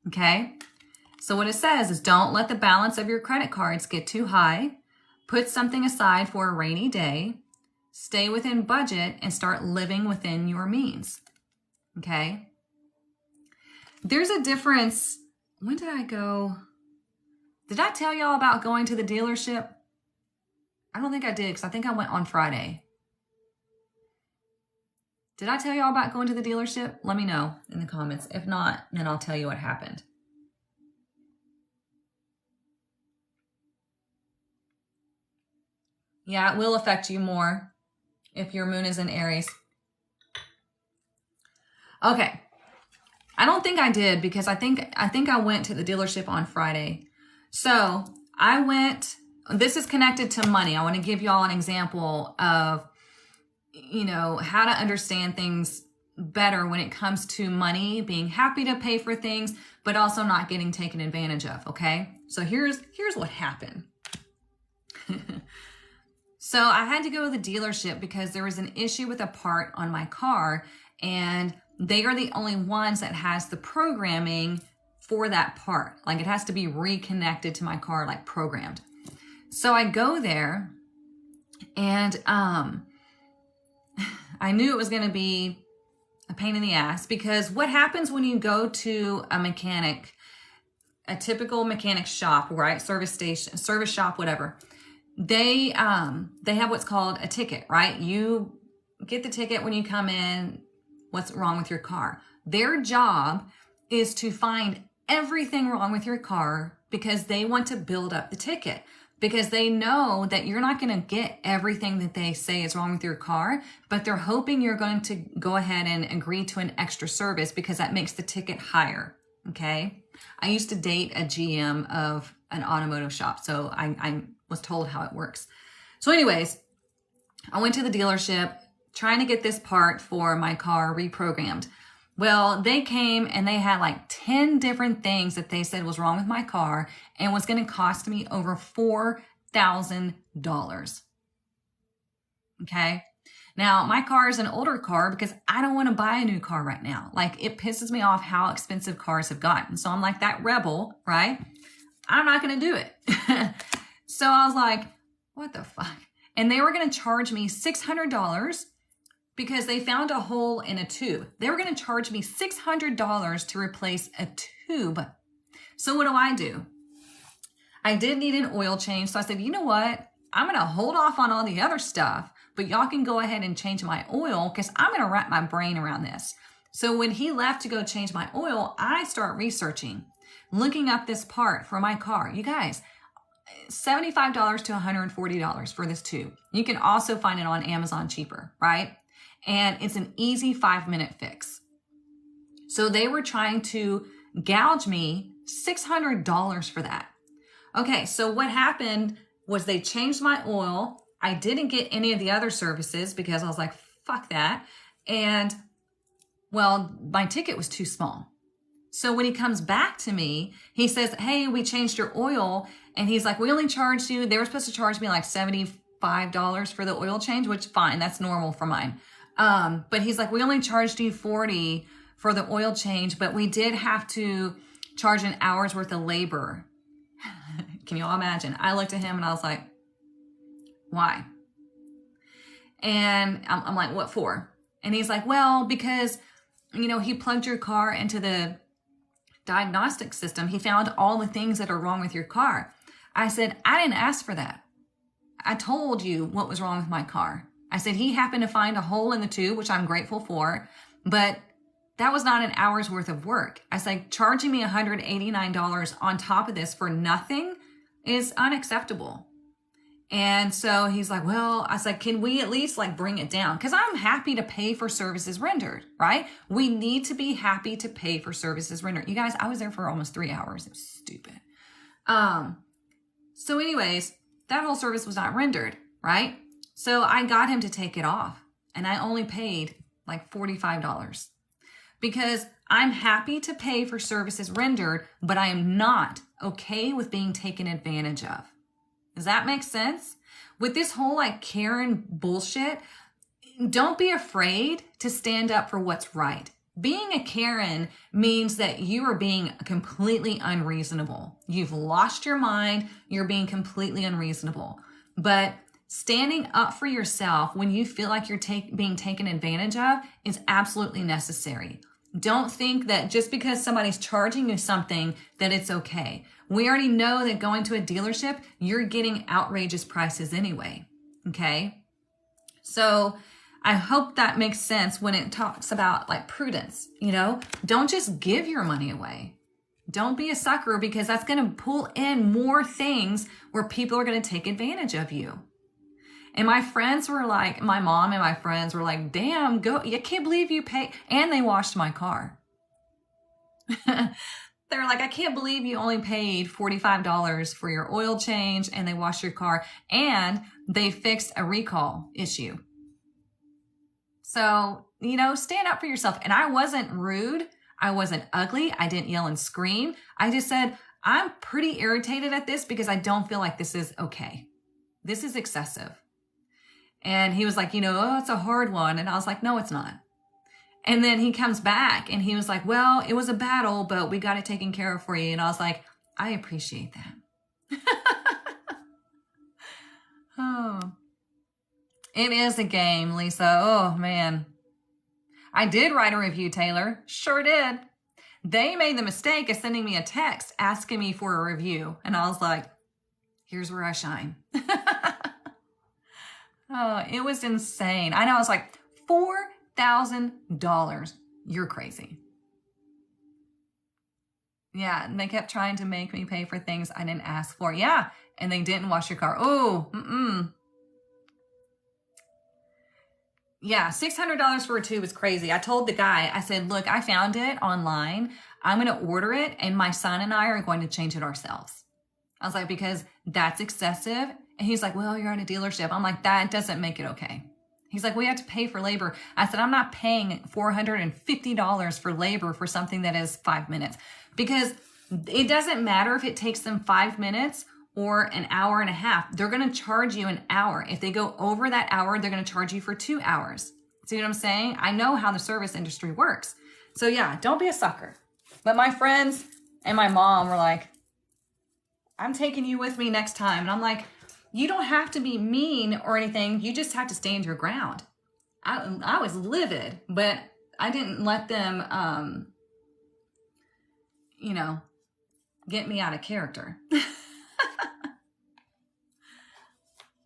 Speaker 1: Okay. So what it says is don't let the balance of your credit cards get too high. Put something aside for a rainy day. Stay within budget and start living within your means. Okay. There's a difference. When did I go? Did I tell y'all about going to the dealership? I don't think I did because I think I went on Friday. Did I tell y'all about going to the dealership? Let me know in the comments. If not, then I'll tell you what happened. Yeah, it will affect you more if your moon is in Aries. Okay. I don't think I did because I think I went to the dealership on Friday. So I went, this is connected to money. I want to give y'all an example of, you know, how to understand things better when it comes to money, being happy to pay for things, but also not getting taken advantage of. Okay. So here's what happened. So I had to go to the dealership because there was an issue with a part on my car, and they are the only ones that has the programming for that part. Like it has to be reconnected to my car, like programmed. So I go there and I knew it was going to be a pain in the ass because what happens when you go to a mechanic, a typical mechanic shop, right? Service station, service shop, whatever. They have what's called a ticket, right? You get the ticket when you come in, what's wrong with your car. Their job is to find everything wrong with your car because they want to build up the ticket, because they know that you're not going to get everything that they say is wrong with your car, but they're hoping you're going to go ahead and agree to an extra service because that makes the ticket higher. Okay. I used to date a GM of an automotive shop, so I was told how it works. So anyways, I went to the dealership trying to get this part for my car reprogrammed. Well, they came and they had like 10 different things that they said was wrong with my car and was going to cost me over $4,000. Okay. Now, my car is an older car because I don't want to buy a new car right now. Like, it pisses me off how expensive cars have gotten. So I'm like that rebel, right? I'm not going to do it. So I was like, what the fuck? And they were going to charge me $600 because they found a hole in a tube. They were going to charge me $600 to replace a tube. So what do? I did need an oil change. So I said, you know what? I'm going to hold off on all the other stuff, but y'all can go ahead and change my oil because I'm going to wrap my brain around this. So when he left to go change my oil, I start researching, looking up this part for my car. You guys, $75 to $140 for this tube. You can also find it on Amazon cheaper, right? And it's an easy 5-minute fix. So they were trying to gouge me $600 for that. Okay, so what happened was they changed my oil. I didn't get any of the other services because I was like, fuck that. And well, my ticket was too small. So when he comes back to me, he says, hey, we changed your oil. And he's like, we only charged you, they were supposed to charge me like $75 for the oil change, which fine, that's normal for mine. But he's like, we only charged you $40 for the oil change, but we did have to charge an hour's worth of labor. Can you all imagine? I looked at him and I was like, why? And I'm like, what for? And he's like, well, because, you know, he plugged your car into the diagnostic system. He found all the things that are wrong with your car. I said, I didn't ask for that. I told you what was wrong with my car. I said, he happened to find a hole in the tube, which I'm grateful for, but that was not an hour's worth of work. I said, charging me $189 on top of this for nothing is unacceptable. And so he's like, well, I said, can we at least like bring it down? Because I'm happy to pay for services rendered, right? We need to be happy to pay for services rendered. You guys, I was there for almost 3 hours. It was stupid. So anyways, that whole service was not rendered, right? So I got him to take it off and I only paid like $45 because I'm happy to pay for services rendered, but I am not okay with being taken advantage of. Does that make sense? With this whole like Karen bullshit, don't be afraid to stand up for what's right. Being a Karen means that you are being completely unreasonable. You've lost your mind. You're being completely unreasonable. But standing up for yourself when you feel like you're being taken advantage of is absolutely necessary. Don't think that just because somebody's charging you something that it's okay. We already know that going to a dealership, you're getting outrageous prices anyway. Okay? So I hope that makes sense when it talks about like prudence, you know? Don't just give your money away. Don't be a sucker, because that's going to pull in more things where people are going to take advantage of you. And my friends were like, my mom and my friends were like, damn, I can't believe you pay. And they washed my car. They're like, I can't believe you only paid $45 for your oil change, and they washed your car, and they fixed a recall issue. So, you know, stand up for yourself. And I wasn't rude. I wasn't ugly. I didn't yell and scream. I just said, I'm pretty irritated at this because I don't feel like this is okay. This is excessive. And he was like, you know, oh, it's a hard one. And I was like, no, it's not. And then he comes back and he was like, well, it was a battle, but we got it taken care of for you. And I was like, I appreciate that. Oh. It is a game, Lisa. Oh, man. I did write a review, Taylor. Sure did. They made the mistake of sending me a text asking me for a review. And I was like, here's where I shine. Oh, it was insane. I know. I was like, $4,000. You're crazy. Yeah. And they kept trying to make me pay for things I didn't ask for. Yeah. And they didn't wash your car. Oh, Yeah, $600 for a tube is crazy. I told the guy, I said, look, I found it online. I'm going to order it, and my son and I are going to change it ourselves. I was like, because that's excessive. And he's like, well, you're at a dealership. I'm like, that doesn't make it okay. He's like, we have to pay for labor. I said, I'm not paying $450 for labor for something that is 5 minutes, because it doesn't matter if it takes them 5 minutes or an hour and a half. They're going to charge you an hour. If they go over that hour, they're going to charge you for 2 hours. See what I'm saying? I know how the service industry works. So yeah, don't be a sucker. But my friends and my mom were like, I'm taking you with me next time. And I'm like, you don't have to be mean or anything. You just have to stand your ground. I was livid, but I didn't let them, get me out of character.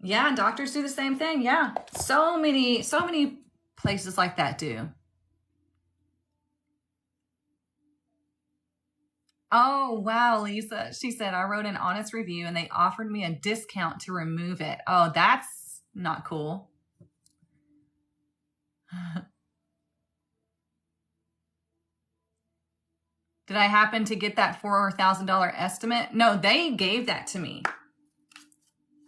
Speaker 1: Yeah, and doctors do the same thing. Yeah, so many places like that do. Oh, wow, Lisa. She said, I wrote an honest review and they offered me a discount to remove it. Oh, that's not cool. Did I happen to get that $4,000 estimate? No, they gave that to me.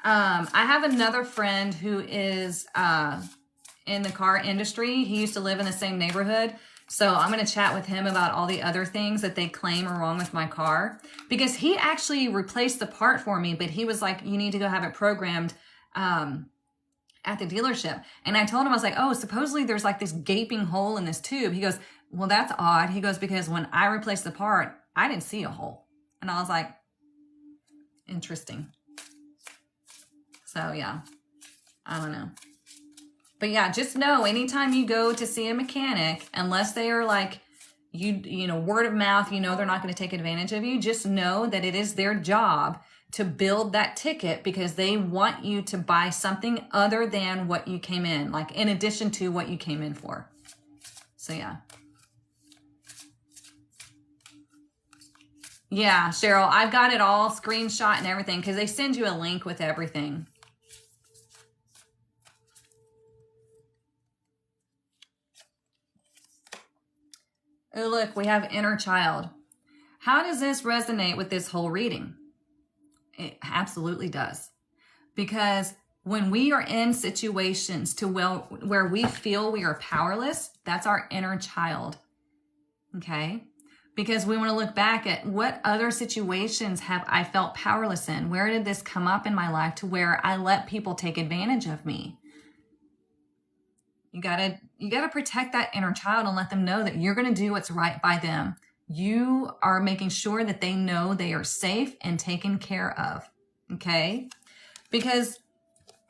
Speaker 1: I have another friend who is in the car industry. He used to live in the same neighborhood. So I'm going to chat with him about all the other things that they claim are wrong with my car. Because he actually replaced the part for me, but he was like, you need to go have it programmed at the dealership. And I told him, I was like, oh, supposedly there's like this gaping hole in this tube. He goes, well, that's odd. He goes, because when I replaced the part, I didn't see a hole. And I was like, interesting. So yeah, I don't know. But yeah, just know anytime you go to see a mechanic, unless they are like, word of mouth, they're not going to take advantage of you. Just know that it is their job to build that ticket because they want you to buy something other than what you came in, like in addition to what you came in for. So yeah. Yeah, Cheryl, I've got it all screenshot and everything because they send you a link with everything. Oh, look, we have inner child. How does this resonate with this whole reading? It absolutely does. Because when we are in situations where we feel we are powerless, that's our inner child. Okay? Because we want to look back at what other situations have I felt powerless in? Where did this come up in my life to where I let people take advantage of me? You gotta protect that inner child and let them know that you're gonna do what's right by them. You are making sure that they know they are safe and taken care of, okay? Because,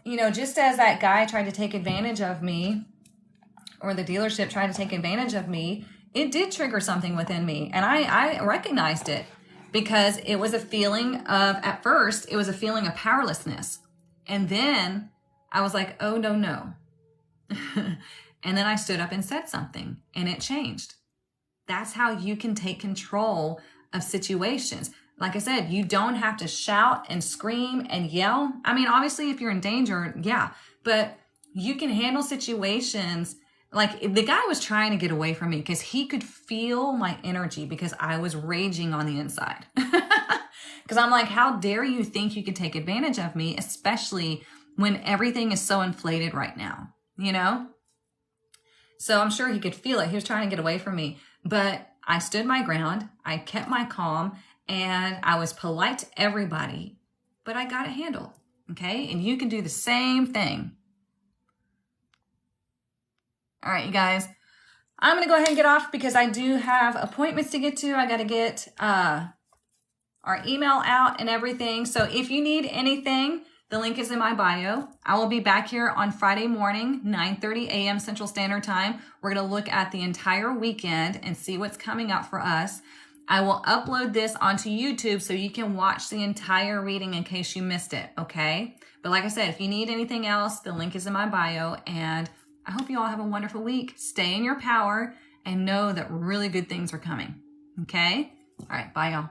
Speaker 1: you know, just as that guy tried to take advantage of me, or the dealership tried to take advantage of me, it did trigger something within me. And I recognized it because it was a feeling of, at first, it was a feeling of powerlessness. And then I was like, oh, no. And then I stood up and said something and it changed. That's how you can take control of situations. Like I said, you don't have to shout and scream and yell. I mean, obviously, if you're in danger, yeah, but you can handle situations. Like the guy was trying to get away from me because he could feel my energy because I was raging on the inside. Because I'm like, how dare you think you could take advantage of me, especially when everything is so inflated right now, you know? So I'm sure he could feel it. He was trying to get away from me, but I stood my ground. I kept my calm and I was polite to everybody, but I got it handled. Okay. And you can do the same thing. All right, you guys, I'm going to go ahead and get off because I do have appointments to get to. I got to get our email out and everything. So if you need anything, the link is in my bio. I will be back here on Friday morning, 9:30 a.m. Central Standard Time. We're going to look at the entire weekend and see what's coming up for us. I will upload this onto YouTube so you can watch the entire reading in case you missed it, okay? But like I said, if you need anything else, the link is in my bio, and I hope you all have a wonderful week. Stay in your power and know that really good things are coming. Okay? All right. Bye, y'all.